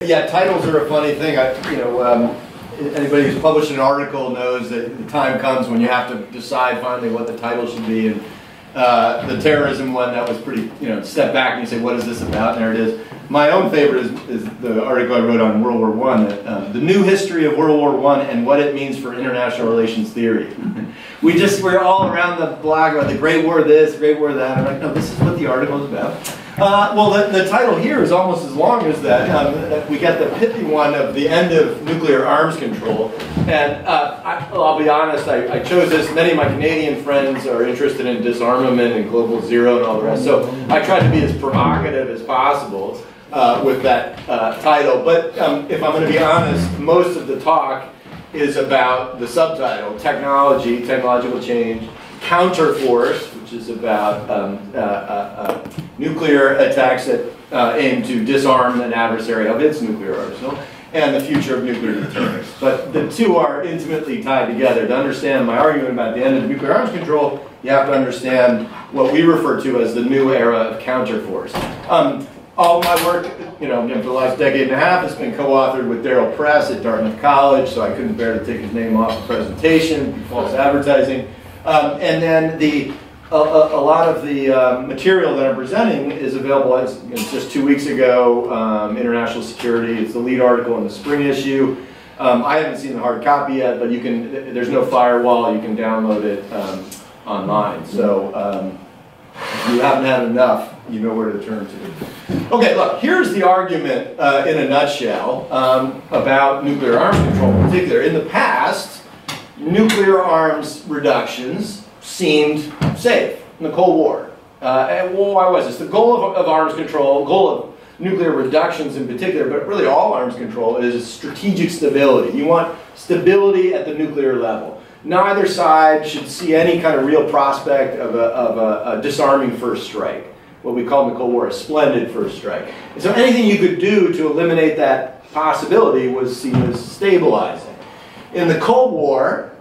Yeah, titles are a funny thing. Anybody who's published an article knows that the time comes when you have to decide finally what the title should be. And the terrorism one, that was pretty, step back and you say, what is this about? And there it is. My own favorite is the article I wrote on World War I, the new history of World War I and what it means for international relations theory. We're all around the blog about the Great War this, Great War that. I'm like, no, this is what the article is about. Well, the title here is almost as long as that. We got the pithy one of the end of nuclear arms control. And I'll be honest, I chose this. Many of my Canadian friends are interested in disarmament and global zero and all the rest. So I tried to be as provocative as possible with that title. But if I'm going to be honest, most of the talk is about the subtitle, technology, technological change, counterforce, which is about nuclear attacks that aim to disarm an adversary of its nuclear arsenal, and the future of nuclear deterrence. But the two are intimately tied together. To understand my argument about the end of nuclear arms control, you have to understand what we refer to as the new era of counterforce. All my work, for the last decade and a half has been co-authored with Darryl Press at Dartmouth College, so I couldn't bear to take his name off the presentation, false advertising. And then a lot of the material that I'm presenting is available as just 2 weeks ago, International Security. It's the lead article in the spring issue. I haven't seen the hard copy yet, but there's no firewall, you can download it online. So if you haven't had enough, you know where to turn to. Okay, look, here's the argument in a nutshell about nuclear arms control in particular. In the past, nuclear arms reductions seemed safe in the Cold War. And why was this? The goal of arms control, goal of nuclear reductions in particular, but really all arms control, is strategic stability. You want stability at the nuclear level. Neither side should see any kind of real prospect of a disarming first strike. What we call in the Cold War a splendid first strike. And so anything you could do to eliminate that possibility was seen as stabilizing. In the Cold War,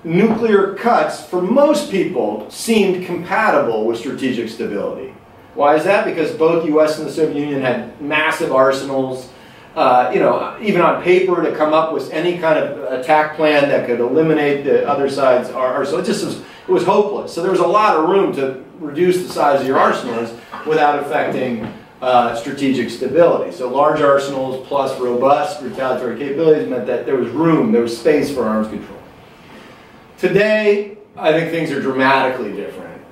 nuclear cuts, for most people, seemed compatible with strategic stability. Why is that? Because both the US and the Soviet Union had massive arsenals. Even on paper, to come up with any kind of attack plan that could eliminate the other side's arsenal, it was hopeless. So there was a lot of room to reduce the size of your arsenals without affecting strategic stability. So large arsenals plus robust retaliatory capabilities meant that there was room, there was space for arms control. Today, I think things are dramatically different.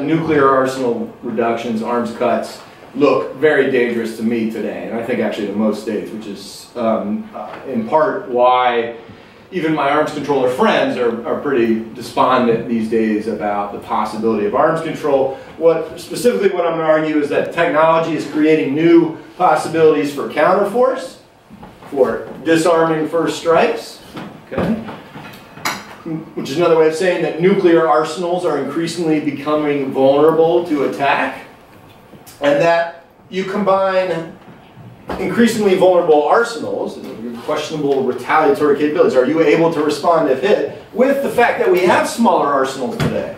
Nuclear arsenal reductions, arms cuts, look very dangerous to me today, and I think actually to most states, which is in part why even my arms controller friends are pretty despondent these days about the possibility of arms control. Specifically what I'm going to argue is that technology is creating new possibilities for counterforce, for disarming first strikes, okay? Which is another way of saying that nuclear arsenals are increasingly becoming vulnerable to attack, and that you combine increasingly vulnerable arsenals, questionable retaliatory capabilities, are you able to respond if hit, with the fact that we have smaller arsenals today.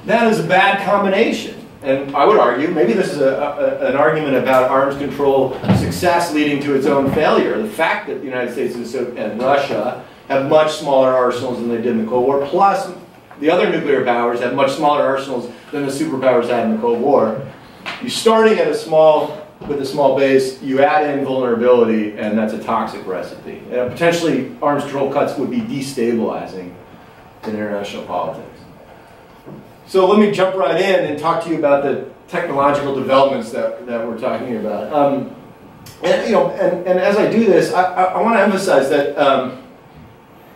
That is a bad combination. And I would argue, maybe this is an argument about arms control success leading to its own failure. The fact that the United States and Russia have much smaller arsenals than they did in the Cold War, plus the other nuclear powers have much smaller arsenals than the superpowers had in the Cold War. You're starting at with a small base, you add in vulnerability, and that's a toxic recipe. Potentially, arms control cuts would be destabilizing in international politics. So let me jump right in and talk to you about the technological developments that we're talking about. And as I do this, I want to emphasize that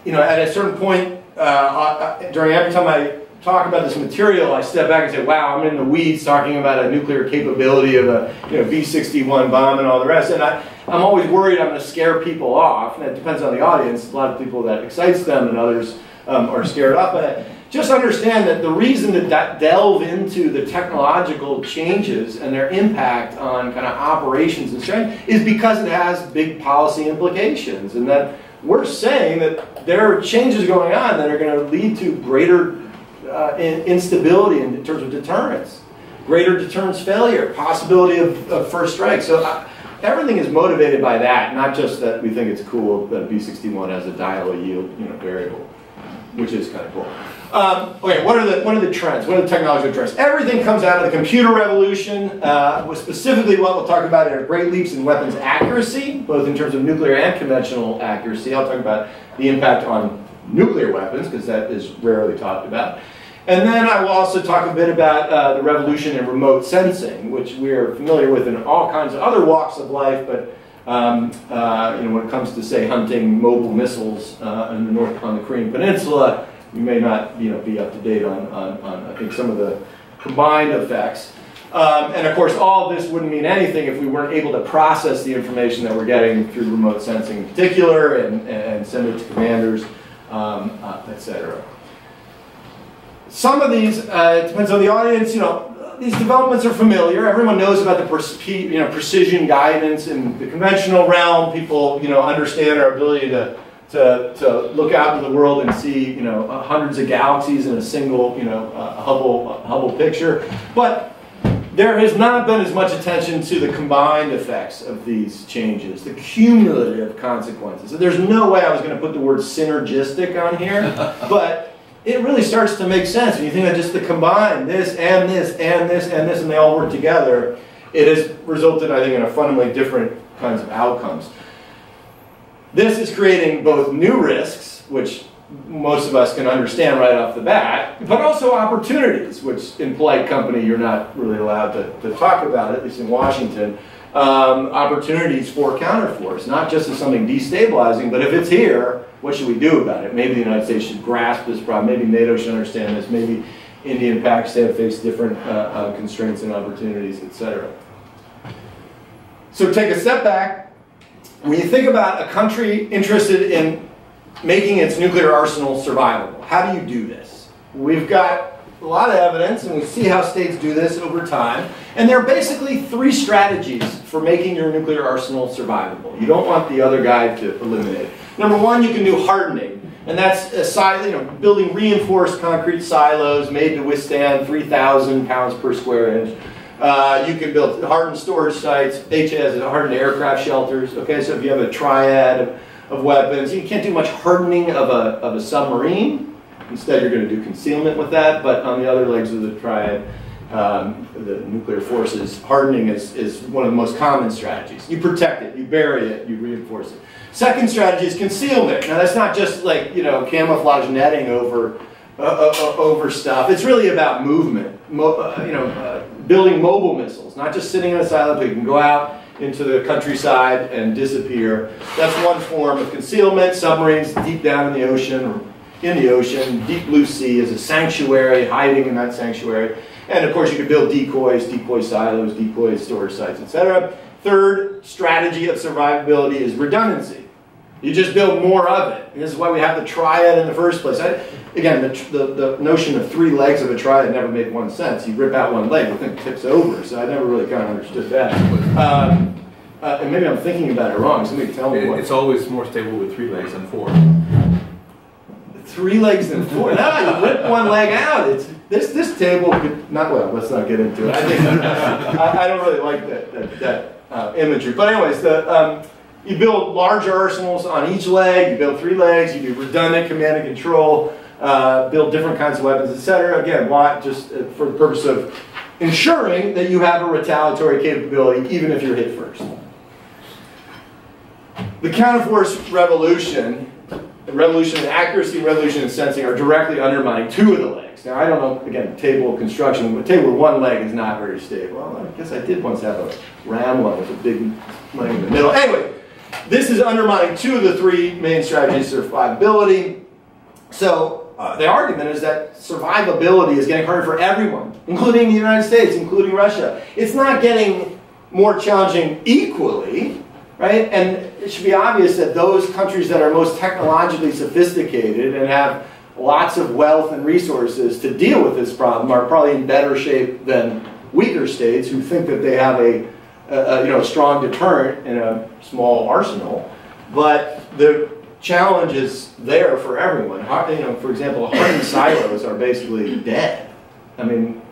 at a certain point, every time I talk about this material, I step back and say, wow, I'm in the weeds talking about a nuclear capability of a B-61 bomb and all the rest. And I'm always worried I'm going to scare people off. And it depends on the audience. A lot of people that excites them and others are scared off. But just understand that the reason to delve into the technological changes and their impact on kind of operations and strength is because it has big policy implications. And that we're saying that there are changes going on that are going to lead to greater instability in terms of deterrence, greater deterrence failure, possibility of first strike. So everything is motivated by that, not just that we think it's cool that B61 has a dial yield variable, which is kind of cool. Okay, what are the trends? What are the technological trends? Everything comes out of the computer revolution. Specifically, what we'll talk about are great leaps in weapons accuracy, both in terms of nuclear and conventional accuracy. I'll talk about the impact on nuclear weapons, because that is rarely talked about. And then I will also talk a bit about the revolution in remote sensing, which we are familiar with in all kinds of other walks of life, but when it comes to, say, hunting mobile missiles on the Korean Peninsula, you may not be up to date on I think some of the combined effects. And of course, all of this wouldn't mean anything if we weren't able to process the information that we're getting through remote sensing in particular and send it to commanders, etc. Some of these, it depends on the audience, these developments are familiar. Everyone knows about the precision guidance in the conventional realm. People understand our ability to look out into the world and see hundreds of galaxies in a single Hubble picture. But there has not been as much attention to the combined effects of these changes, the cumulative consequences. So there's no way I was going to put the word synergistic on here, but it really starts to make sense when you think of just the combined, this and this and this and this, and they all work together. It has resulted, I think, in a fundamentally different kinds of outcomes. This is creating both new risks, which most of us can understand right off the bat, but also opportunities, which in polite company you're not really allowed to talk about, at least in Washington. Opportunities for counterforce, not just as something destabilizing, but if it's here, what should we do about it? Maybe the United States should grasp this problem, maybe NATO should understand this, maybe India and Pakistan face different constraints and opportunities, etc. So take a step back. When you think about a country interested in making its nuclear arsenal survivable, how do you do this? We've got a lot of evidence, and we see how states do this over time. And there are basically three strategies for making your nuclear arsenal survivable. You don't want the other guy to eliminate it. Number one, you can do hardening. And that's building reinforced concrete silos made to withstand 3,000 pounds per square inch. You can build hardened storage sites, HAs, hardened aircraft shelters. Okay, so if you have a triad of weapons, you can't do much hardening of a submarine. Instead, you're going to do concealment with that, but on the other legs of the triad, the nuclear forces, hardening is one of the most common strategies. You protect it, you bury it, you reinforce it. Second strategy is concealment. Now that's not just like camouflage netting over stuff. It's really about movement. Building mobile missiles, not just sitting in a silo, but you can go out into the countryside and disappear. That's one form of concealment. Submarines deep down in the ocean. Deep blue sea is a sanctuary, hiding in that sanctuary. And of course you could build decoys, decoy silos, decoy storage sites, etc. Third strategy of survivability is redundancy. You just build more of it. And this is why we have the triad in the first place. Again, the notion of three legs of a triad never made one sense. You rip out one leg, the thing tips over. So I never really kind of understood that. And maybe I'm thinking about it wrong. Somebody tell me what. It's always more stable with three legs than four. 3 legs than 4. No, you rip one leg out. This table could not. Well, let's not get into it. I think I don't really like that imagery. But anyways, you build larger arsenals on each leg. You build 3 legs. You do redundant command and control. Build different kinds of weapons, etc. Again, why? Just for the purpose of ensuring that you have a retaliatory capability, even if you're hit first. The counterforce revolution. The revolution in accuracy and revolution in sensing are directly undermining 2 of the legs. Now, I don't know, again, table construction, but table with 1 leg is not very stable. Well, I guess I did once have a round one with a big leg in the middle. Anyway, this is undermining 2 of the 3 main strategies of survivability. So the argument is that survivability is getting harder for everyone, including the United States, including Russia. It's not getting more challenging equally, right? And it should be obvious that those countries that are most technologically sophisticated and have lots of wealth and resources to deal with this problem are probably in better shape than weaker states who think that they have a strong deterrent in a small arsenal. But the challenge is there for everyone. For example, hardened silos are basically dead. I mean,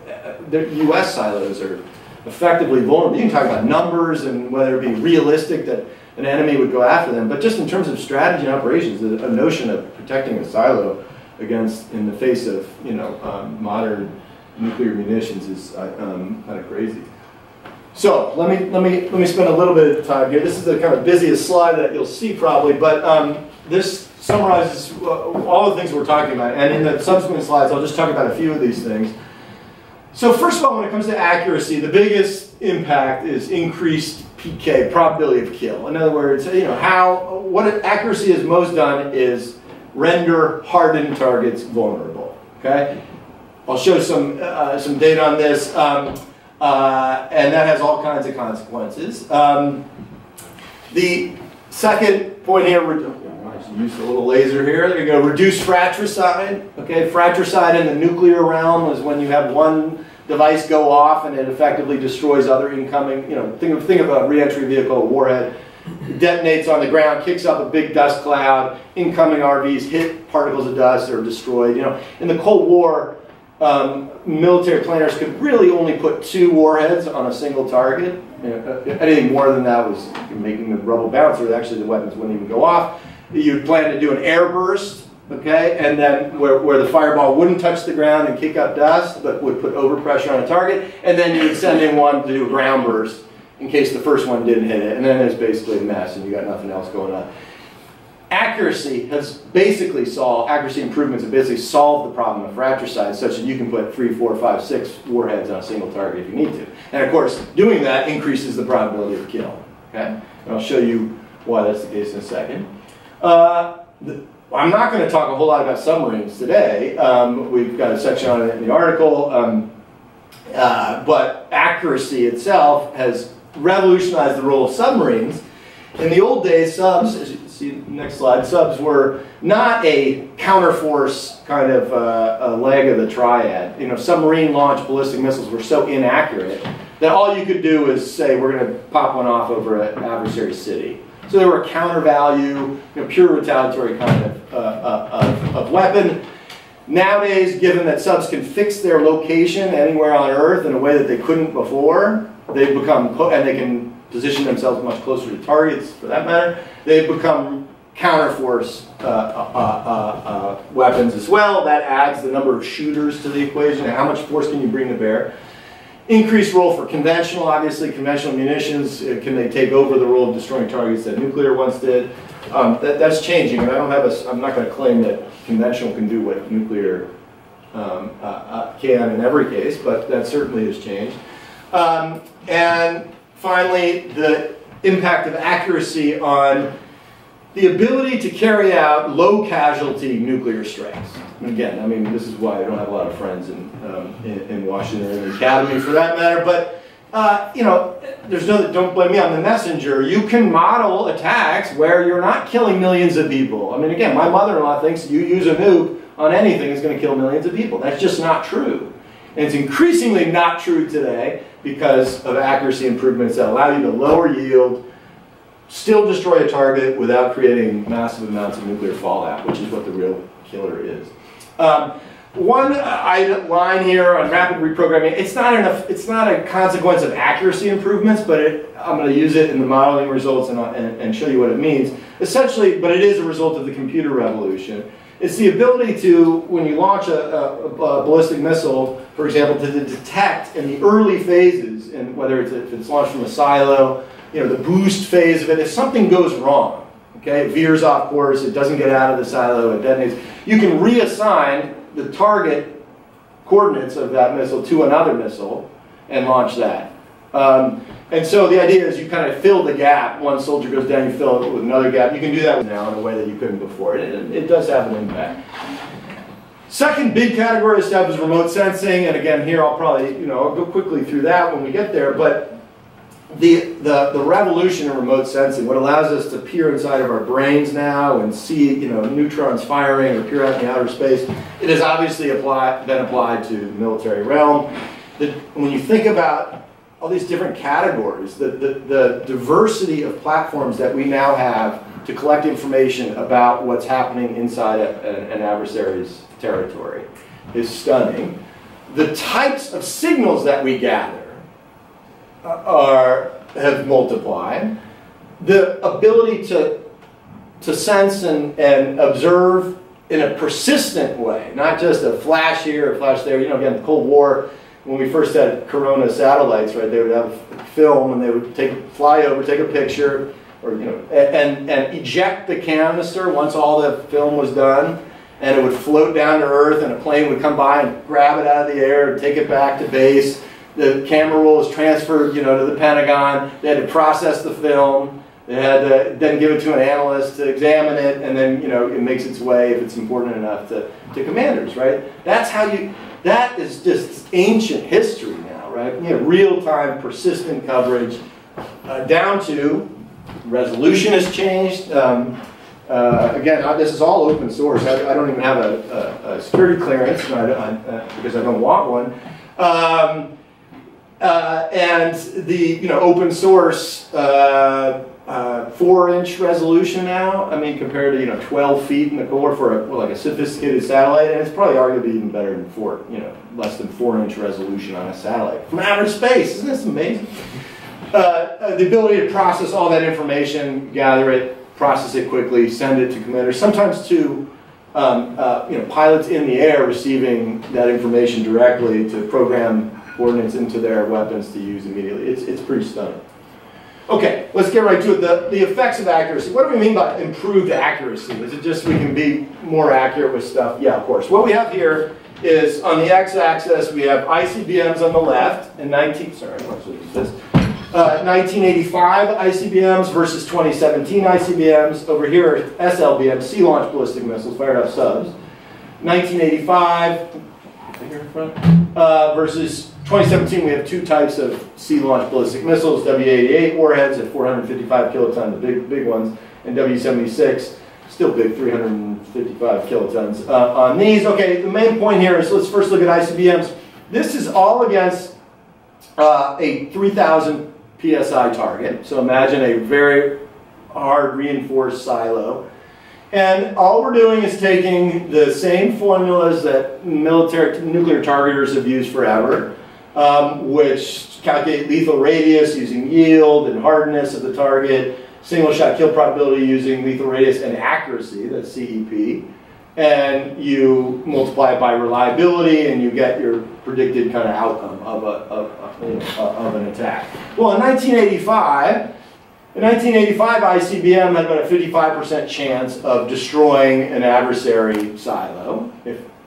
the U.S. silos are effectively vulnerable. You can talk about numbers and whether it be realistic that an enemy would go after them, but just in terms of strategy and operations, a notion of protecting a silo against, in the face of, you know, modern nuclear munitions is kind of crazy. So let me spend a little bit of time here. This is the kind of busiest slide that you'll see probably, but this summarizes all the things we're talking about. And in the subsequent slides, I'll just talk about a few of these things. So first of all, when it comes to accuracy, the biggest impact is increased PK, probability of kill. In other words, you know, what accuracy is most done is render hardened targets vulnerable. Okay, I'll show some data on this, and that has all kinds of consequences. The second point here, I use a little laser here. There you go. Reduce fratricide. Okay, fratricide in the nuclear realm is when you have one device go off and it effectively destroys other incoming. You know, think of a reentry vehicle, a warhead. Detonates on the ground, kicks up a big dust cloud. Incoming RVs hit particles of dust or destroyed. You know, in the Cold War, military planners could really only put 2 warheads on a single target. You know, anything more than that was making the rubble bounce, or actually the weapons wouldn't even go off. You'd plan to do an air burst, okay, and then where the fireball wouldn't touch the ground and kick up dust, but would put overpressure on a target, and then you would send in one to do a ground burst in case the first one didn't hit it, and then it's basically a mess and you got nothing else going on. Accuracy improvements have basically solved the problem of fratricide such that you can put 3, 4, 5, 6 warheads on a single target if you need to. And of course, doing that increases the probability of kill. Okay? And I'll show you why that's the case in a second. I'm not going to talk a whole lot about submarines today. We've got a section on it in the article. But accuracy itself has revolutionized the role of submarines. In the old days, subs, as you can see next slide, subs were not a counterforce kind of a leg of the triad. You know, submarine launched ballistic missiles were so inaccurate that all you could do is say, we're going to pop one off over an adversary city. So they were a counter value, you know, pure retaliatory kind of weapon. Nowadays, given that subs can fix their location anywhere on Earth in a way that they couldn't before, they've become, and they can position themselves much closer to targets for that matter, they've become counterforce weapons as well. That adds the number of shooters to the equation and how much force can you bring to bear. Increased role for conventional, obviously, conventional munitions. Can they take over the role of destroying targets that nuclear once did? That's changing, and I'm not going to claim that conventional can do what nuclear can in every case, but that certainly has changed. And finally, the impact of accuracy on the ability to carry out low casualty nuclear strikes. And again, I mean, this is why I don't have a lot of friends in Washington or in the academy for that matter, but you know, don't blame me, I'm the messenger. You can model attacks where you're not killing millions of people. I mean, again, my mother-in-law thinks you use a nuke on anything is going to kill millions of people. That's just not true. And it's increasingly not true today because of accuracy improvements that allow you to lower yield, still destroy a target without creating massive amounts of nuclear fallout, which is what the real killer is. One line here on rapid reprogramming, it's not a consequence of accuracy improvements, but I'm going to use it in the modeling results and show you what it means. Essentially, but it is a result of the computer revolution. It's the ability to, when you launch a ballistic missile, for example, to detect in the early phases, and whether if it's launched from a silo, you know, the boost phase of it, if something goes wrong, okay, it veers off course, it doesn't get out of the silo, it detonates, you can reassign the target coordinates of that missile to another missile and launch that. And so the idea is you kind of fill the gap. One soldier goes down, you fill it with another gap. You can do that now in a way that you couldn't before. It does have an impact. Second big category of stuff is remote sensing, and again here I'll probably, you know, I'll go quickly through that when we get there, but the revolution in remote sensing, what allows us to peer inside of our brains now and see, you know, neutrons firing or peer out in the outer space, it has obviously been applied to the military realm. When you think about all these different categories, the diversity of platforms that we now have to collect information about what's happening inside an adversary's territory is stunning. The types of signals that we gather have multiplied. The ability to sense and observe in a persistent way, not just a flash here, a flash there. You know, again, the Cold War, when we first had Corona satellites, right? They would have film, and they would fly over, take a picture, or and eject the canister once all the film was done, and it would float down to Earth, and a plane would come by and grab it out of the air and take it back to base. The camera roll was transferred, to the Pentagon. They had to process the film. They had to then give it to an analyst to examine it, and then it makes its way, if it's important enough, to commanders, right? That is just ancient history now, right? Real-time, persistent coverage, down to resolution has changed. Again, this is all open source. I don't even have a security clearance because I don't want one. And the open source 4-inch resolution now. I mean, compared to 12 feet in the core for like a sophisticated satellite, and it's probably arguably even better than less than 4-inch resolution on a satellite from outer space. Isn't this amazing? The ability to process all that information, gather it, process it quickly, send it to commanders, sometimes to pilots in the air receiving that information directly to program coordinates into their weapons to use immediately. It's pretty stunning. Okay, let's get right to it. The effects of accuracy. What do we mean by improved accuracy? Is it just we can be more accurate with stuff? Yeah, of course. What we have here is on the x-axis we have ICBMs on the left in 1985 ICBMs versus 2017 ICBMs. Over here are SLBMs, sea-launched ballistic missiles fired off subs. 1985 here in front, versus 2017, we have two types of sea-launched ballistic missiles, W-88 warheads at 455 kilotons, the big ones, and W-76, still big, 355 kilotons on these. Okay, the main point here is, let's first look at ICBMs. This is all against a 3,000 PSI target. So imagine a very hard reinforced silo. And all we're doing is taking the same formulas that military nuclear targeters have used forever, which calculate lethal radius using yield and hardness of the target, single shot kill probability using lethal radius and accuracy, that's CEP, and you multiply it by reliability and you get your predicted kind of outcome of an attack. Well, in 1985 ICBM had about a 55% chance of destroying an adversary silo,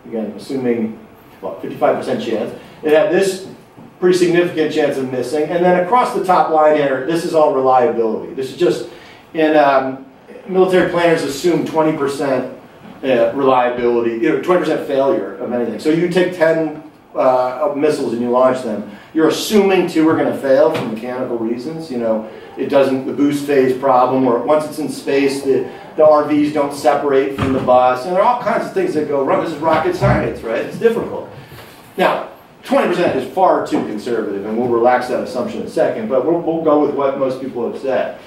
again, assuming, 55% chance. It had this pretty significant chance of missing, and then across the top line here, this is all reliability. This is just, military planners assume 20% reliability, 20% failure of anything. So you take 10 missiles and you launch them, you're assuming 2 are going to fail for mechanical reasons. It doesn't, the boost phase problem, or once it's in space, the RVs don't separate from the bus, and there are all kinds of things that go wrong. This is rocket science, right? It's difficult. Now, 20% is far too conservative, and we'll relax that assumption in a second, but we'll go with what most people have said.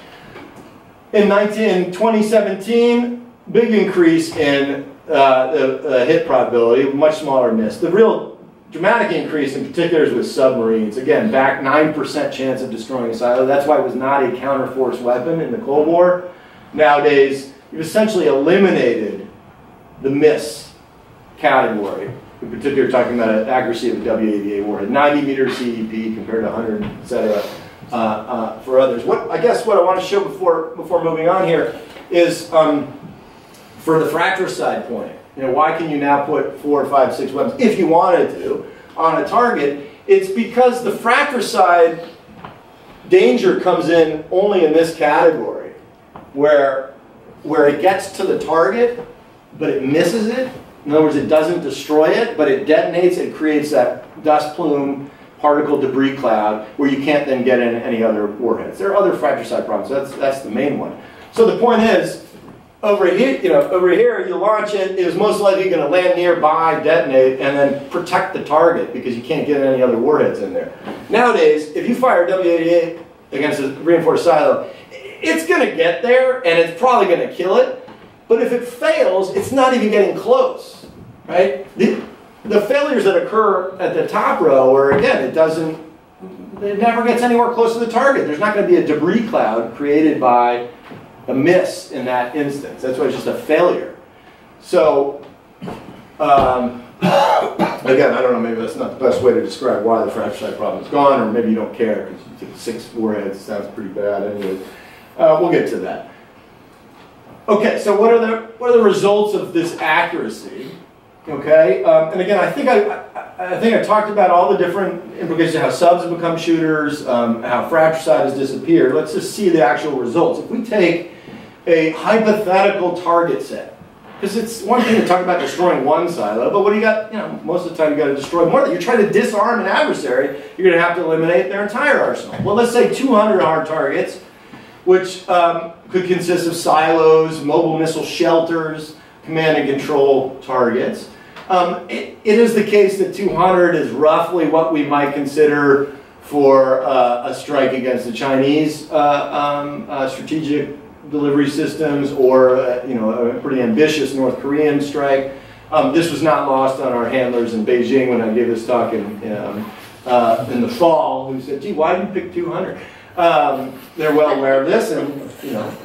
In 2017, big increase in the hit probability, much smaller miss. The real dramatic increase in particular is with submarines. Again, back 9% chance of destroying a silo. That's why it was not a counterforce weapon in the Cold War. Nowadays, you've essentially eliminated the miss category. In particular, talking about an accuracy of a W-88 warhead, 90 meter CEP compared to 100, etc. For others. I guess what I want to show before moving on here is for the fratricide point. Why can you now put 4, 5, 6 weapons, if you wanted to, on a target? It's because the fratricide danger comes in only in this category, where it gets to the target, but it misses it. In other words, it doesn't destroy it, but it detonates, it creates that dust plume, particle debris cloud, where you can't then get in any other warheads. There are other fratricide problems, that's the main one. So the point is, over here, you launch it, it is most likely going to land nearby, detonate, and then protect the target because you can't get any other warheads in there. Nowadays, if you fire a W-88 against a reinforced silo, it's going to get there, and it's probably going to kill it. But if it fails, it's not even getting close, right? The failures that occur at the top row are, again, it doesn't it never gets anywhere close to the target. There's not going to be a debris cloud created by a miss in that instance. That's why it's just a failure. So, again, I don't know, maybe that's not the best way to describe why the fratricide problem is gone, or maybe you don't care because you think 6 warheads sounds pretty bad anyway. We'll get to that. Okay, so what are the results of this accuracy? Okay, and again, I think I talked about all the different implications of how subs have become shooters, how fratricide has disappeared. Let's just see the actual results. If we take a hypothetical target set, because it's one thing to talk about destroying one silo, but what do you got? You know, most of the time you got to destroy more. You're trying to disarm an adversary. You're going to have to eliminate their entire arsenal. Well, let's say 200 hard targets, which could consist of silos, mobile missile shelters, command and control targets. It is the case that 200 is roughly what we might consider for a strike against the Chinese strategic delivery systems, or a pretty ambitious North Korean strike. This was not lost on our handlers in Beijing when I gave this talk in the fall, who said, "Gee, why did you pick 200?" They're well aware of this, and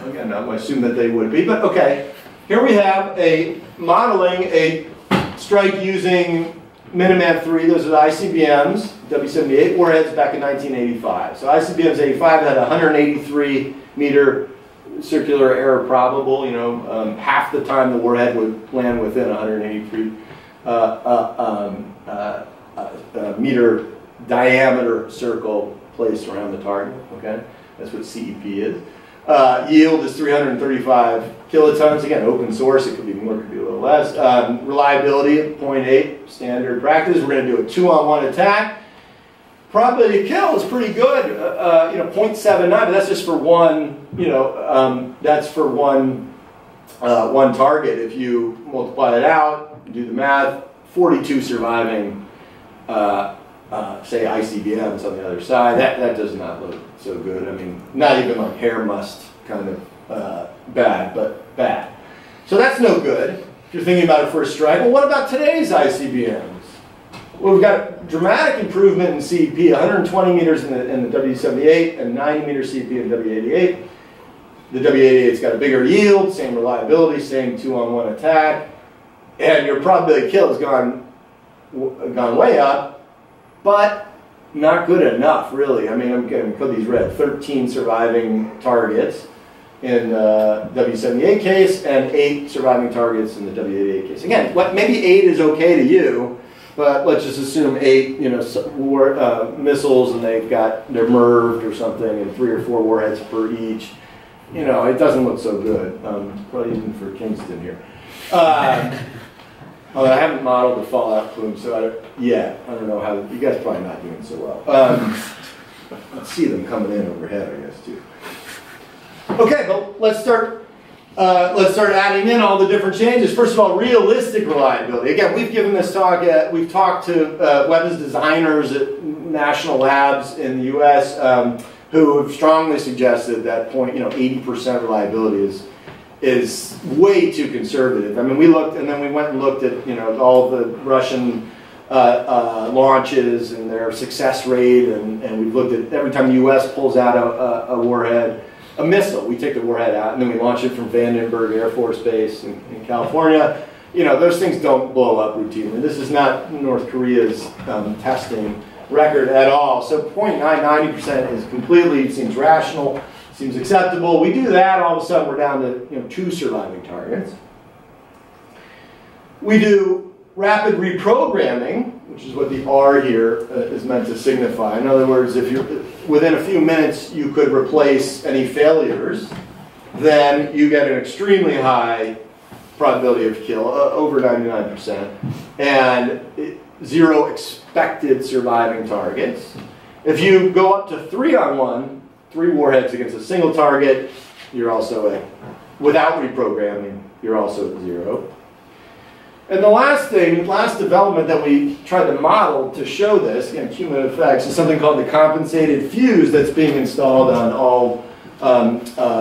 again, I assume that they would be. But okay, here we have modeling a strike using Minuteman III. Those are the ICBMs, W-78 warheads back in 1985. So ICBMs 85 had 183 meter circular error probable. Half the time the warhead would land within 183 meter diameter circle placed around the target. Okay, that's what CEP is. Yield is 335 kilotons. Again, open source. It could be more, it could be a little less. Reliability at 0.8, standard practice. We're going to do a 2-on-1 attack. Probability to kill is pretty good. 0.79, but that's just for one. That's for one target. If you multiply it out, do the math. 42 surviving, say ICBMs on the other side. That does not look so good. I mean, not even like hair must kind of bad, but bad. So that's no good if you're thinking about it for a strike. Well, what about today's ICBMs? Well, we've got dramatic improvement in CEP, 120 meters in the W-78 and 90 meter CEP in W-88. The W-88's got a bigger yield, same reliability, same 2-on-1 attack, and your probability of kill has gone way up, but not good enough, really. I mean, I'm going to put these red. 13 surviving targets in the W-78 case and 8 surviving targets in the W-88 case. Again, maybe 8 is okay to you, but let's just assume 8, missiles, and they're MIRVed or something, and 3 or 4 warheads per each. It doesn't look so good. Probably even for Kingston here. Although I haven't modeled the fallout plume, so I don't know how. You guys are probably not doing so well. Let's see them coming in overhead, I guess, too. Okay, but let's start adding in all the different changes. First of all, realistic reliability. Again, we've given this talk. We've talked to weapons designers at national labs in the U.S. Who have strongly suggested that 80% reliability is way too conservative. I mean, we looked, and then we went and looked at all the Russian launches and their success rate, and we've looked at every time the U.S. pulls out a warhead. A missile, we take the warhead out and then we launch it from Vandenberg Air Force Base in California. Those things don't blow up routinely. This is not North Korea's testing record at all. So 0.90% seems rational, seems acceptable. We do that, all of a sudden we're down to 2 surviving targets. We do rapid reprogramming, which is what the R here is meant to signify. In other words, if you're within a few minutes you could replace any failures, then you get an extremely high probability of kill, over 99%, and 0 expected surviving targets. If you go up to 3-on-1, 3 warheads against a single target, you're also without reprogramming, you're also at 0. And the last development that we tried to model to show this, cumulative effects, is something called the compensated fuse that's being installed on all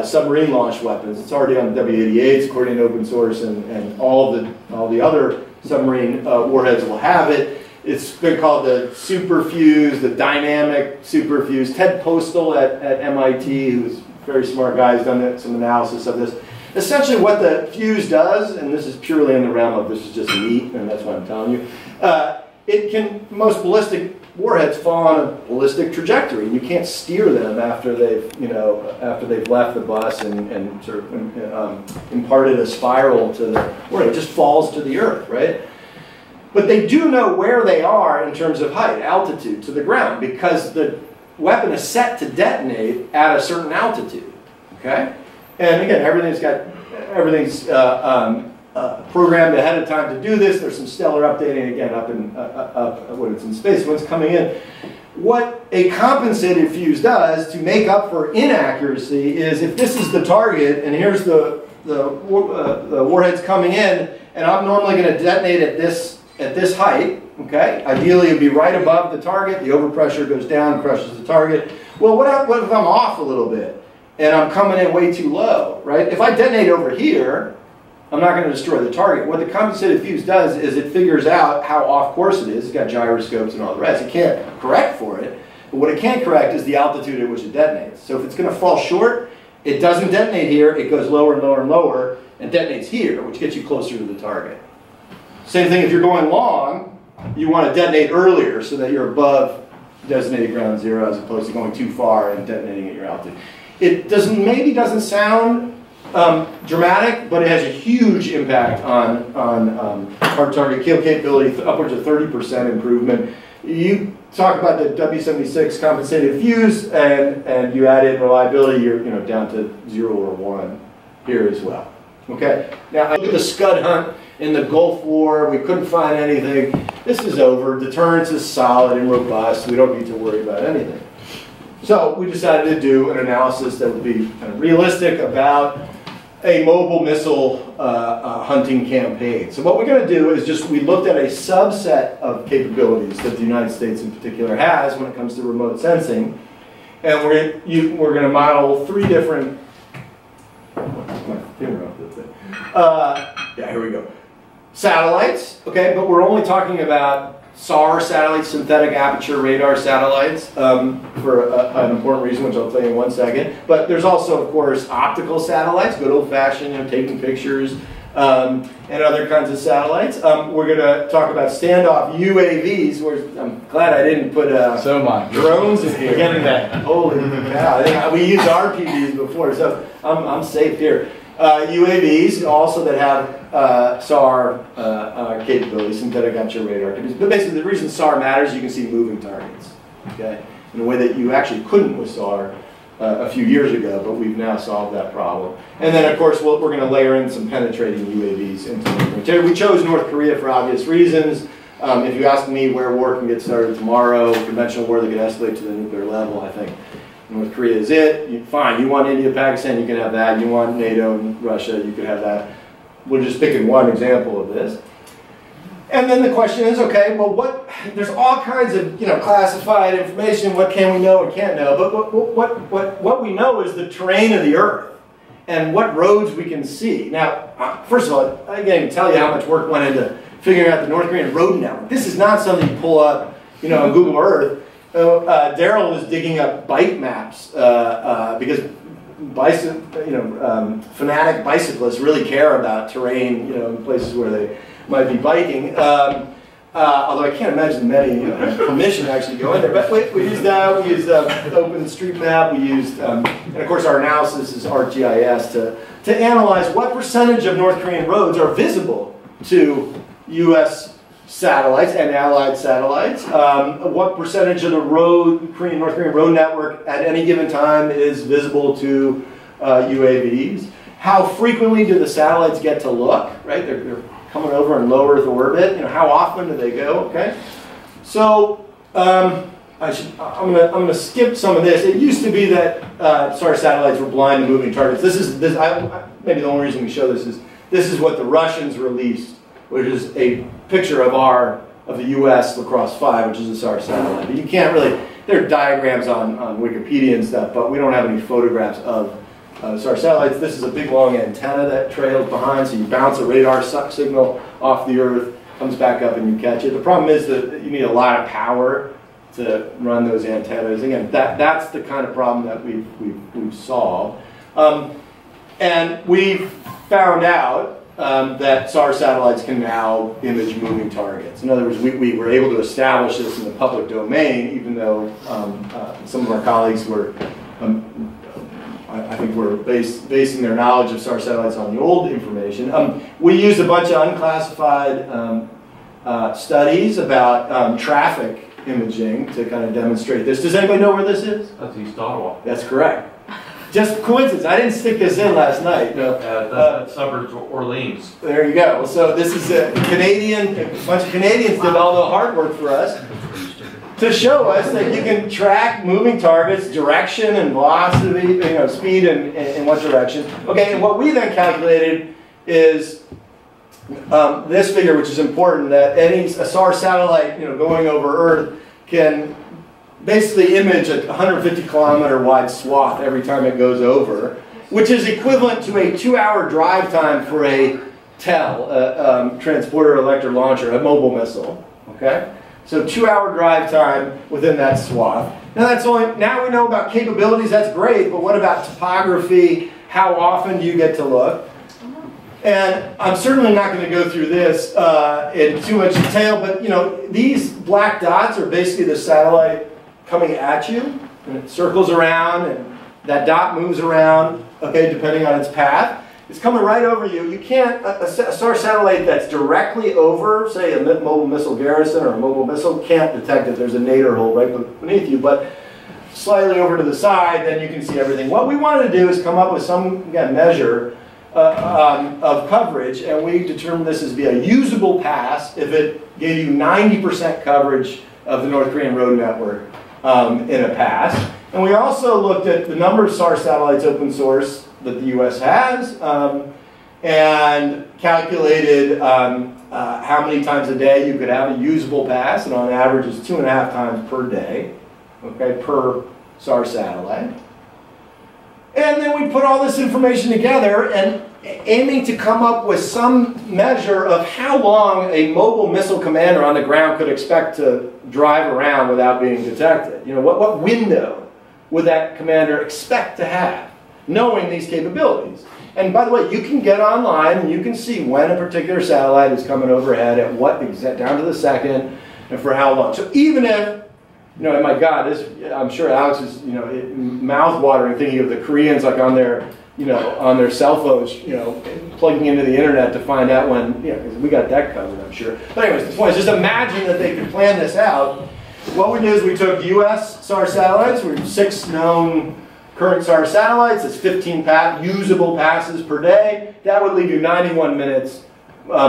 submarine launch weapons. It's already on the W-88s, according to open source, and all the other submarine warheads will have it. It's been called the superfuse, the dynamic superfuse. Ted Postel at MIT, who's a very smart guy, has done some analysis of this. Essentially what the fuse does, and this is purely in the realm of this is just neat, and that's what I'm telling you, most ballistic warheads fall on a ballistic trajectory. You can't steer them after they've left the bus and sort of imparted a spiral to the warhead. It just falls to the earth, right? But they do know where they are in terms of height, altitude to the ground, because the weapon is set to detonate at a certain altitude. Okay, and again, everything's programmed ahead of time to do this. There's some stellar updating again up when it's in space, when it's coming in. What a compensated fuse does to make up for inaccuracy is if this is the target and here's the warhead's coming in, and I'm normally going to detonate at this height. Okay, ideally it'd be right above the target. The overpressure goes down, crushes the target. Well, what if I'm off a little bit and I'm coming in way too low, right? If I detonate over here, I'm not going to destroy the target. What the compensated fuse does is it figures out how off course it is. It's got gyroscopes and all the rest. It can't correct for it, but what it can correct is the altitude at which it detonates. So if it's going to fall short, it doesn't detonate here. It goes lower and lower and lower and detonates here, which gets you closer to the target. Same thing if you're going long, you want to detonate earlier so that you're above designated ground zero as opposed to going too far and detonating at your altitude. It maybe doesn't sound dramatic, but it has a huge impact on hard target kill capability, upwards of 30% improvement. You talk about the W76 compensated fuse, and you add in reliability, you're down to 0 or 1 here as well. Okay. Now I look at the Scud hunt in the Gulf War. We couldn't find anything. This is over. Deterrence is solid and robust. We don't need to worry about anything. So we decided to do an analysis that would be kind of realistic about a mobile missile hunting campaign. So what we're going to do is we looked at a subset of capabilities that the United States in particular has when it comes to remote sensing, and we're going to model 3 different. My finger off the thing. Yeah, here we go. Satellites, okay, but we're only talking about SAR satellites, synthetic aperture radar satellites, for an important reason, which I'll tell you in 1 second. But there's also, of course, optical satellites, good old-fashioned, taking pictures, and other kinds of satellites. We're going to talk about standoff UAVs. I'm glad I didn't put drones in here. Getting that. Holy cow! We used RPDs before, so I'm safe here. UAVs also that have SAR capabilities, synthetic aperture radar capabilities. But basically the reason SAR matters, you can see moving targets, okay, in a way that you actually couldn't with SAR a few years ago, but we've now solved that problem. And then of course we're going to layer in some penetrating UAVs into the military. We chose North Korea for obvious reasons. If you ask me where war can get started tomorrow, conventional war that could escalate to the nuclear level, I think North Korea is it. Fine, you want India, Pakistan, you can have that. You want NATO and Russia, you could have that. We're just picking one example of this. And then the question is, okay, well, there's all kinds of classified information. What can we know and can't know? But what we know is the terrain of the Earth and what roads we can see. Now, first of all, I can't even tell you how much work went into figuring out the North Korean road network. This is not something you pull up, on Google Earth. Daryl was digging up bike maps because fanatic bicyclists really care about terrain, in places where they might be biking. Although I can't imagine many have permission to actually go in there. But we used that. We used OpenStreetMap. We used, and of course, our analysis is ArcGIS to analyze what percentage of North Korean roads are visible to U.S. satellites and allied satellites. What percentage of the North Korean road network at any given time is visible to UAVs? How frequently do the satellites get to look? Right, they're coming over in low Earth orbit. How often do they go? Okay, so I'm gonna skip some of this. It used to be that SAR satellites were blind to moving targets. Maybe the only reason we show this is what the Russians released, which is a picture of the U.S. Lacrosse 5, which is a SAR satellite. But you can't really, there are diagrams on Wikipedia and stuff, but we don't have any photographs of SAR satellites. This is a big long antenna that trails behind, so you bounce a radar signal off the Earth. comes back up and you catch it. The problem is that you need a lot of power to run those antennas. Again, that's the kind of problem that we've solved. And we've found out that SAR satellites can now image moving targets. In other words, we were able to establish this in the public domain, even though some of our colleagues were, I think, were basing their knowledge of SAR satellites on the old information. We used a bunch of unclassified studies about traffic imaging to kind of demonstrate this. Does anybody know where this is? That's East Ottawa. That's correct. Just coincidence. I didn't stick this in last night. No. That's suburbs of Orleans. There you go. So this is a bunch of Canadians did all the hard work for us to show us that you can track moving targets, direction and velocity, speed and in what direction. Okay, and what we then calculated is this figure, which is important, that a SAR satellite, going over Earth can basically image a 150-kilometer wide swath every time it goes over, which is equivalent to a 2-hour drive time for a TEL, transporter electric launcher, a mobile missile. Okay, so 2-hour drive time within that swath. Now we know about capabilities. That's great, but what about topography? How often do you get to look? And I'm certainly not going to go through this in too much detail, but these black dots are basically the satellite coming at you, and it circles around, and that dot moves around, okay, depending on its path. It's coming right over you. You can't, a SAR satellite that's directly over, say, a mobile missile garrison or a mobile missile, can't detect it. There's a nadir hole right beneath you, but slightly over to the side, then you can see everything. What we wanted to do is come up with some, again, measure of coverage, and we determined this as be a usable pass if it gave you 90% coverage of the North Korean road network in a pass. And we also looked at the number of SAR satellites open source that the US has and calculated how many times a day you could have a usable pass, and on average it's 2.5 times per day, okay, per SAR satellite. And then we put all this information together and aiming to come up with some measure of how long a mobile missile commander on the ground could expect to drive around without being detected. What window would that commander expect to have, knowing these capabilities? And by the way, you can get online and you can see when a particular satellite is coming overhead at what, down to the second, and for how long. So even if, my God, I'm sure Alex is, mouth-watering thinking of the Koreans like on their cell phones, plugging into the internet to find out when, because we got that covered, I'm sure. But anyways, the point is, just imagine that they could plan this out. What we did is we took U.S. SAR satellites. We have 6 known current SAR satellites. It's 15 usable passes per day. That would leave you 91 minutes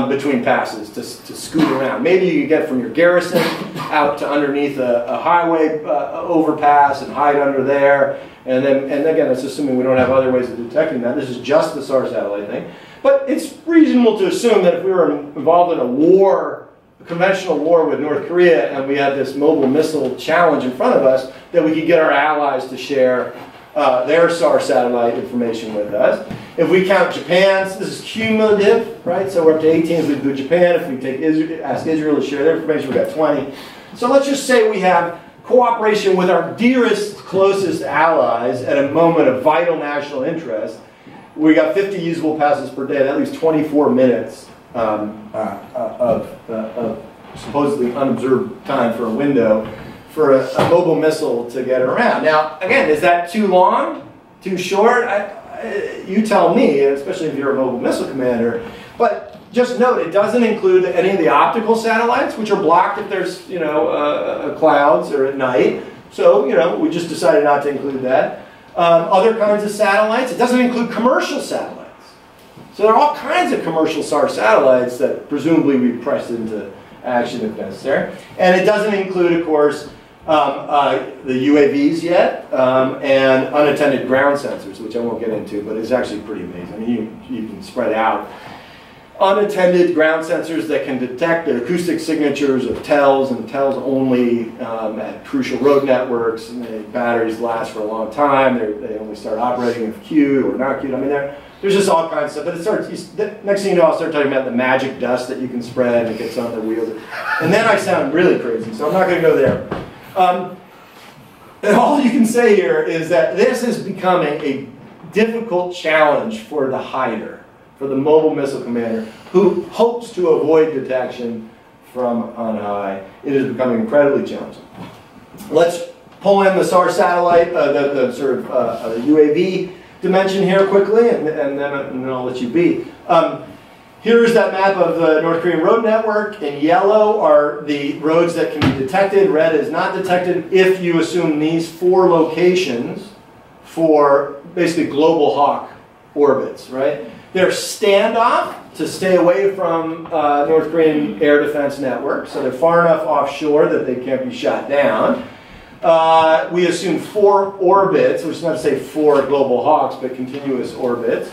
between passes to scoot around. Maybe you could get from your garrison out to underneath a highway overpass and hide under there. And again, that's assuming we don't have other ways of detecting that. This is just the SAR satellite thing. But it's reasonable to assume that if we were involved in a conventional war with North Korea, and we had this mobile missile challenge in front of us, that we could get our allies to share their SAR satellite information with us. If we count Japan's, this is cumulative, right? So we're up to 18 if we do Japan. If we ask Israel to share their information, we've got 20. So let's just say we have cooperation with our dearest, closest allies at a moment of vital national interest. We got 50 usable passes per day. That leaves 24 minutes of supposedly unobserved time for a window for a mobile missile to get around. Now, again, is that too long? Too short? You tell me, especially if you're a mobile missile commander. But just note, it doesn't include any of the optical satellites, which are blocked if there's, clouds or at night. So, we just decided not to include that. Other kinds of satellites. It doesn't include commercial satellites. So there are all kinds of commercial SAR satellites that presumably we pressed into action if necessary. And it doesn't include, of course, the UAVs yet, and unattended ground sensors, which I won't get into, but it's actually pretty amazing. I mean, you can spread out unattended ground sensors that can detect the acoustic signatures of TELs, and TELs only at crucial road networks, and the batteries last for a long time. They only start operating if queued or not queued. I mean, there's just all kinds of stuff. But it starts, the next thing you know, I'll start talking about the magic dust that you can spread and it gets on the wheels. And then I sound really crazy, so I'm not going to go there. And all you can say here is that this is becoming a difficult challenge for the hider, for the mobile missile commander, who hopes to avoid detection from on high. It is becoming incredibly challenging. Let's pull in the SAR satellite, the sort of UAV dimension here quickly, and then I'll let you be. Here's that map of the North Korean road network. In yellow are the roads that can be detected. Red is not detected if you assume these 4 locations for basically global hawk orbits, right? They're standoff to stay away from North Korean air defense network, so they're far enough offshore that they can't be shot down. We assume 4 orbits, which is not to say 4 global hawks, but continuous orbits.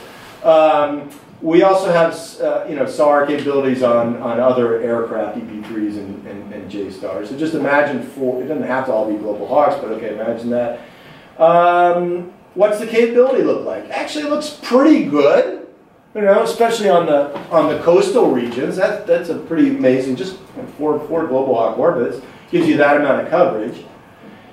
We also have SAR capabilities on other aircraft, EP-3s and J-stars. So just imagine 4, it doesn't have to all be global hawks, but okay, imagine that. What's the capability look like? Actually, it looks pretty good, especially on the coastal regions. That's a pretty amazing, just 4 global hawk orbits gives you that amount of coverage.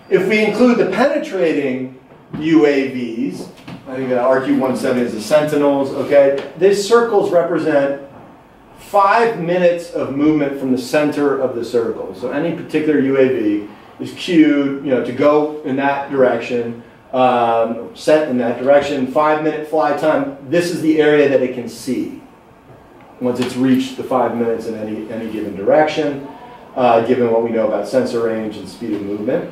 If we include the penetrating UAVs, I think RQ-170 is the Sentinels, okay? These circles represent 5 minutes of movement from the center of the circle. So any particular UAV is cued, to go in that direction, sent in that direction, 5-minute fly time. This is the area that it can see once it's reached the 5 minutes in any given direction, given what we know about sensor range and speed of movement,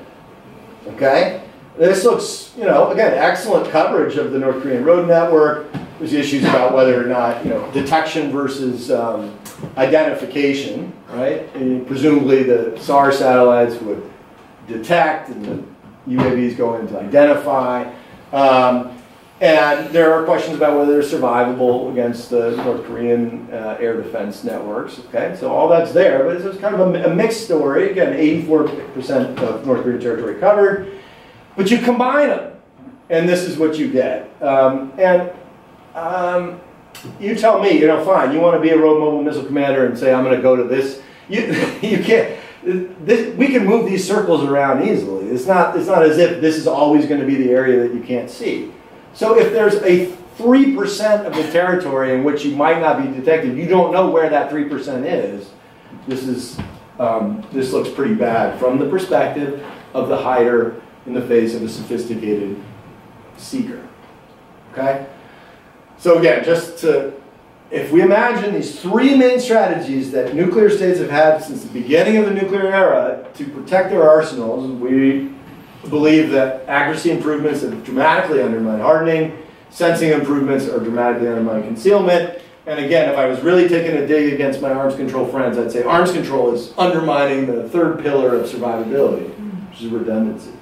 okay? This looks, again, excellent coverage of the North Korean road network. There's issues about whether or not, detection versus identification, right? And presumably the SAR satellites would detect and the UAVs go in to identify. And there are questions about whether they're survivable against the North Korean air defense networks, okay? So all that's there, but it's kind of a mixed story. Again, 84% of North Korean territory covered. But you combine them, and this is what you get. You tell me, fine, you want to be a road mobile missile commander and say, I'm going to go to this. You can't. We can move these circles around easily. It's not as if this is always going to be the area that you can't see. So if there's a 3% of the territory in which you might not be detected, you don't know where that 3% is. This looks pretty bad from the perspective of the hider in the face of a sophisticated seeker, okay? So again, if we imagine these 3 main strategies that nuclear states have had since the beginning of the nuclear era to protect their arsenals, we believe that accuracy improvements have dramatically undermined hardening, sensing improvements are dramatically undermined concealment, and again, if I was really taking a dig against my arms control friends, I'd say arms control is undermining the 3rd pillar of survivability, which is redundancy.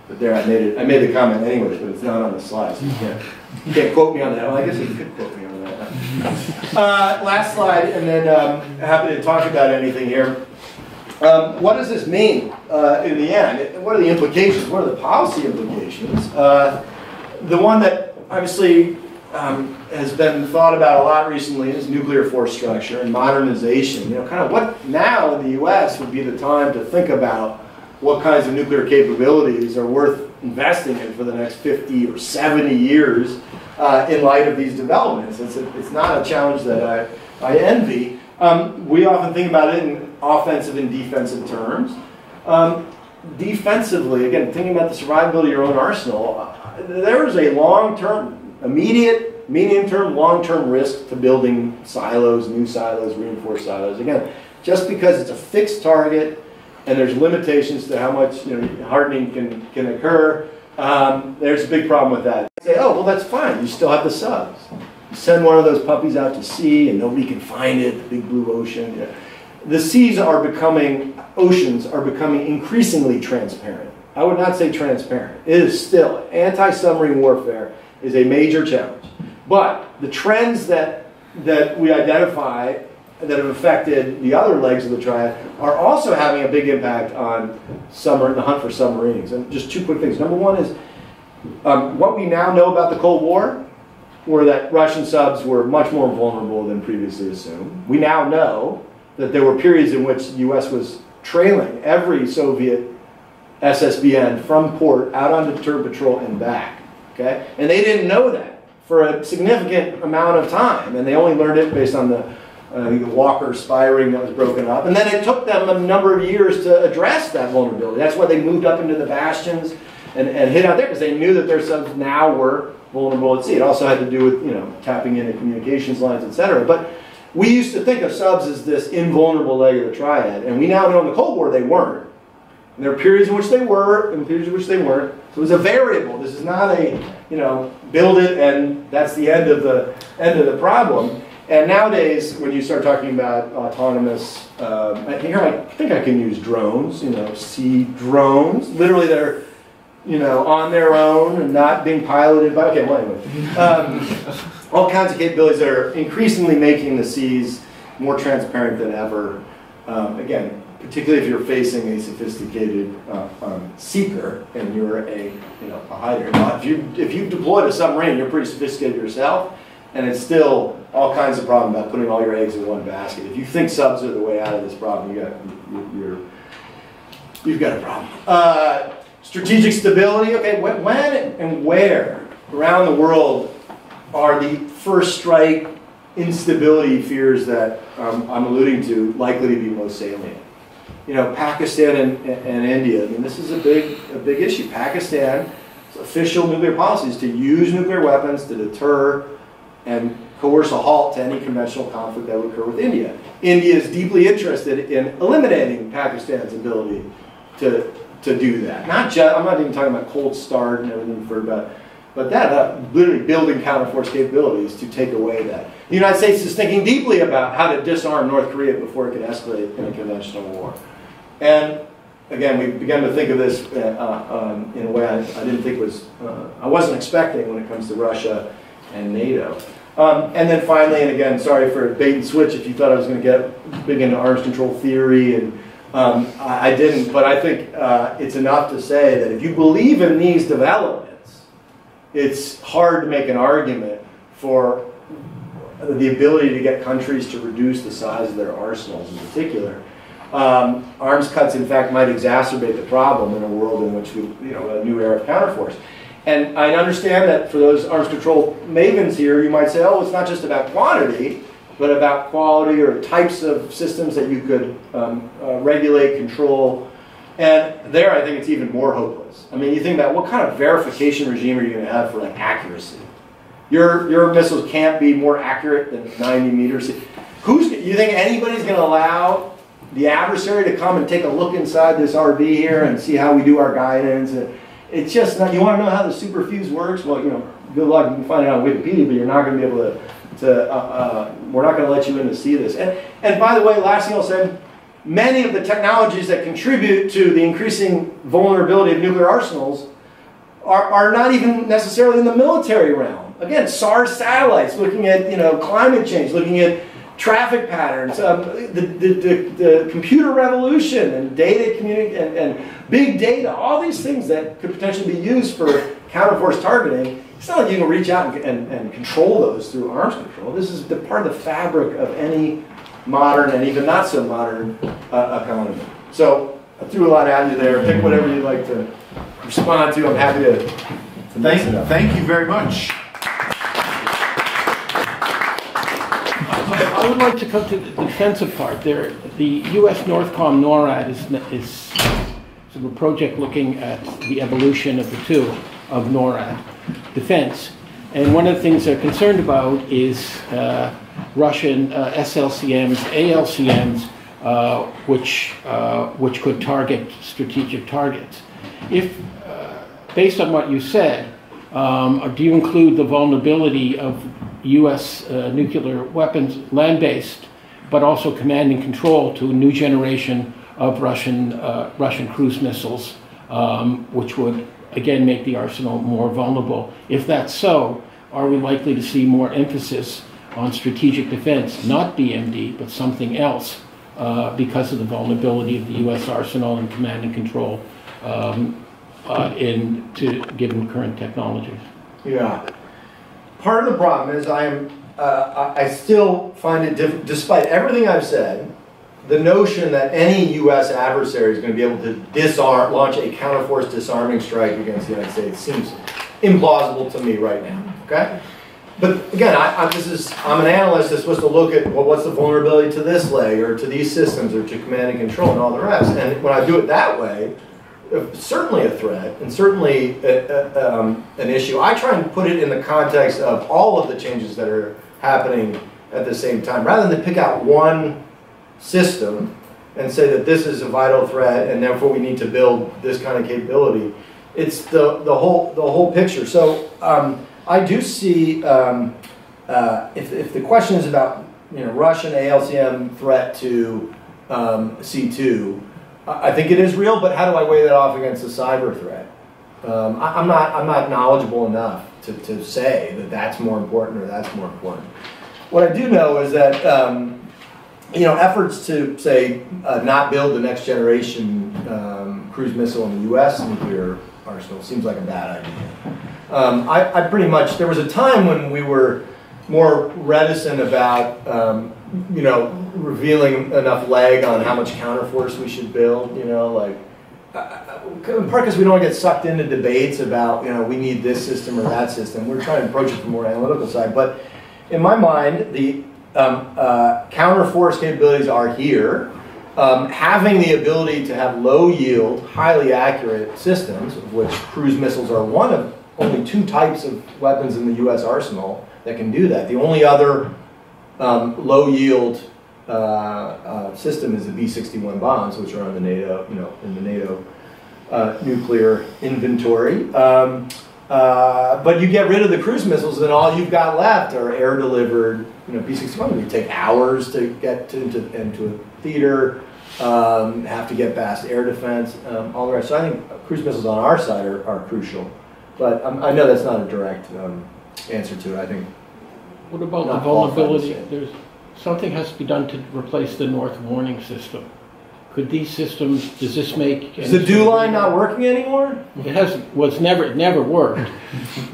But there, I made the comment anyways, but it's not on the slide, so you can't quote me on that. Well, I guess you could quote me on that. Last slide, and then happy to talk about anything here. What does this mean in the end? What are the implications? What are the policy implications? The one that obviously has been thought about a lot recently is nuclear force structure and modernization. Kind of what now in the U.S. would be the time to think about what kinds of nuclear capabilities are worth investing in for the next 50 or 70 years in light of these developments. It's not a challenge that I envy. We often think about it in offensive and defensive terms. Defensively, again, thinking about the survivability of your own arsenal, there is a long-term, immediate, medium-term, long-term risk to building silos, new silos, reinforced silos. Again, just because it's a fixed target and there's limitations to how much hardening can occur, there's a big problem with that. You say, oh, well, that's fine. You still have the subs. You send one of those puppies out to sea and nobody can find it, the big blue ocean. The oceans are becoming increasingly transparent. I would not say transparent. It is still, anti-submarine warfare is a major challenge. But the trends that we identify that have affected the other legs of the triad are also having a big impact on the hunt for submarines. And just 2 quick things. Number one is what we now know about the Cold War were that Russian subs were much more vulnerable than previously assumed. We now know that there were periods in which the US was trailing every Soviet SSBN from port out onto deter patrol and back, okay? And they didn't know that for a significant amount of time, and they only learned it based on the Walker spy ring that was broken up. And then it took them a number of years to address that vulnerability. That's why they moved up into the bastions and hid out there, because they knew that their subs now were vulnerable at sea. It also had to do with, you know, tapping into communications lines, etc. But we used to think of subs as this invulnerable leg of the triad, and we now know in the Cold War they weren't. And there are periods in which they were, and periods in which they weren't. So it was a variable. This is not a, you know, build it and that's the end of the problem. And nowadays, when you start talking about autonomous, here I think I can use drones, you know, sea drones. Literally they're, you know, on their own and not being piloted by, okay, well anyway. All kinds of capabilities that are increasingly making the seas more transparent than ever. Again, particularly if you're facing a sophisticated seeker and you're a hider. Now, if you've deployed a submarine, you're pretty sophisticated yourself, and it's still all kinds of problem about putting all your eggs in one basket. If you think subs are the way out of this problem, you've got a problem. Strategic stability. Okay, when and where around the world are the first strike instability fears that I'm alluding to likely to be most salient? You know, Pakistan and India. I mean, this is a big issue. Pakistan's official nuclear policy is to use nuclear weapons to deter and coerce a halt to any conventional conflict that would occur with India. India is deeply interested in eliminating Pakistan's ability to do that. Not just, I'm not even talking about cold start and everything you've heard about, but that literally building counterforce capabilities to take away that. The United States is thinking deeply about how to disarm North Korea before it can escalate in a conventional war. And again, we began to think of this in a way I didn't think was, I wasn't expecting when it comes to Russia and NATO. And then finally, and again, sorry for bait and switch if you thought I was going to get big into arms control theory, and I didn't, but I think it's enough to say that if you believe in these developments, it's hard to make an argument for the ability to get countries to reduce the size of their arsenals in particular. Arms cuts, in fact, might exacerbate the problem in a world in which we, a new era of counterforce. And I understand that for those arms control mavens here, you might say, oh, it's not just about quantity, but about quality or types of systems that you could regulate, control. And there, I think it's even more hopeless. I mean, you think about what kind of verification regime are you going to have for like accuracy? Your missiles can't be more accurate than 90 meters. You think anybody's going to allow the adversary to come and take a look inside this RV here and see how we do our guidance? It's just not, you want to know how the superfuse works? Well, good luck. You can find it on Wikipedia, but you're not going to be able to we're not going to let you in to see this. And by the way, last thing I'll say, many of the technologies that contribute to the increasing vulnerability of nuclear arsenals are not even necessarily in the military realm. Again, SARS satellites, looking at climate change, looking at traffic patterns, the computer revolution and data and big data, all these things that could potentially be used for counterforce targeting. It's not like you can reach out and control those through arms control. This is part of the fabric of any modern and even not so modern economy. So I threw a lot at you there. Pick whatever you'd like to respond to. I'm happy to mix it up. Thank you very much. I would like to come to the defensive part. The U.S. Northcom NORAD is sort of a project looking at the evolution of the two, of NORAD defense. And one of the things they're concerned about is Russian SLCMs, ALCMs, which could target strategic targets. If, based on what you said, do you include the vulnerability of U.S. Nuclear weapons, land-based, but also command and control to a new generation of Russian cruise missiles, which would again make the arsenal more vulnerable? If that's so, are we likely to see more emphasis on strategic defense, not BMD, but something else, because of the vulnerability of the U.S. arsenal and command and control given current technologies? Yeah. part of the problem is I still find it despite everything I've said, the notion that any U.S. adversary is going to be able to launch a counterforce disarming strike against the United States seems implausible to me right now. Okay, but again, I'm an analyst that's supposed to look at, well, what's the vulnerability to this leg or to these systems or to command and control and all the rest. And when I do it that way, certainly a threat and certainly an issue. I try and put it in the context of all of the changes that are happening at the same time, rather than pick out one system and say that this is a vital threat and therefore we need to build this kind of capability. It's the whole picture. So I do see if the question is about Russian ALCM threat to C2, I think it is real, but how do I weigh that off against a cyber threat? I'm not knowledgeable enough to say that that's more important or that's more important. What I do know is that efforts to say not build the next generation cruise missile in the U.S. nuclear arsenal seems like a bad idea. I pretty much, there was a time when we were more reticent about revealing enough leg on how much counterforce we should build, in part because we don't want to get sucked into debates about, we need this system or that system. We're trying to approach it from a more analytical side. But in my mind, the counterforce capabilities are here. Having the ability to have low yield, highly accurate systems, of which cruise missiles are one of only 2 types of weapons in the U.S. arsenal that can do that. The only other low yield system is the B-61 bombs, which are on the NATO, in the NATO nuclear inventory. But you get rid of the cruise missiles, and all you've got left are air-delivered, B-61. You take hours to get into a theater, have to get past air defense, all the rest. So I think cruise missiles on our side are crucial. But I know that's not a direct answer to it. I think. What about the vulnerability? Something has to be done to replace the North Warning System. Could these systems, does this make... Is the DEW line not working anymore? It never worked.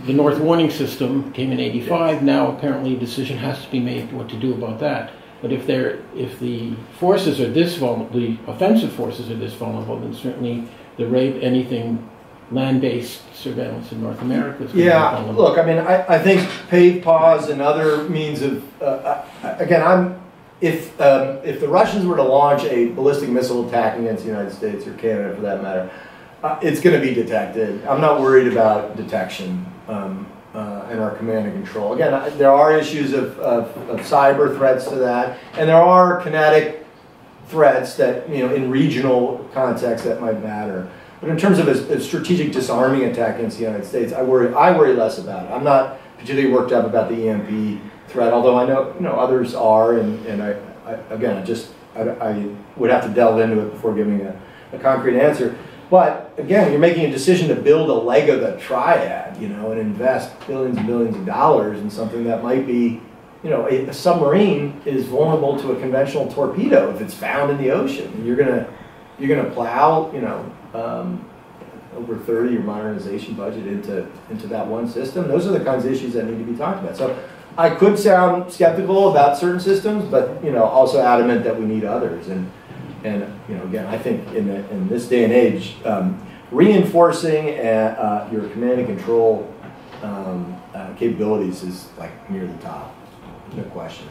The North Warning System came in '85. Now apparently a decision has to be made what to do about that. But if the forces are this vulnerable, the offensive forces are this vulnerable, then certainly anything land-based surveillance in North America is going to be vulnerable. Look, I think PAVE, PAWS, and other means of... If the Russians were to launch a ballistic missile attack against the United States or Canada, for that matter, it's going to be detected. I'm not worried about detection and our command and control. Again, there are issues of cyber threats to that, and there are kinetic threats that in regional context that might matter. But in terms of a strategic disarming attack against the United States, I worry less about it. I'm not particularly worked up about the EMP threat, although I know others are, and I would have to delve into it before giving a concrete answer. But again, you're making a decision to build a leg of the triad, and invest billions and billions of dollars in something that might be, a submarine is vulnerable to a conventional torpedo if it's found in the ocean. You're gonna plow, over 30 your modernization budget into that one system. Those are the kinds of issues that need to be talked about. So I could sound skeptical about certain systems, but also adamant that we need others. And again, I think in this day and age, reinforcing your command and control capabilities is like near the top, no question.